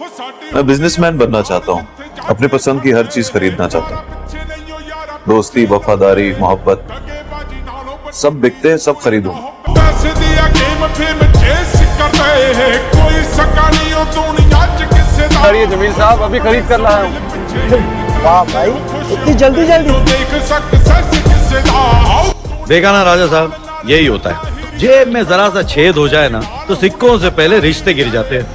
मैं बिजनेसमैन बनना चाहता हूँ, अपनी पसंद की हर चीज खरीदना चाहता हूँ। दोस्ती, वफादारी, मोहब्बत सब बिकते हैं, सब खरीदूंगा। ये जमीन साहब अभी खरीद कर लाया हूँ। वाह भाई, इतनी जल्दी जल्दी। देखा ना राजा साहब, यही होता है, जेब में जरा सा छेद हो जाए ना तो सिक्कों से पहले रिश्ते गिर जाते हैं।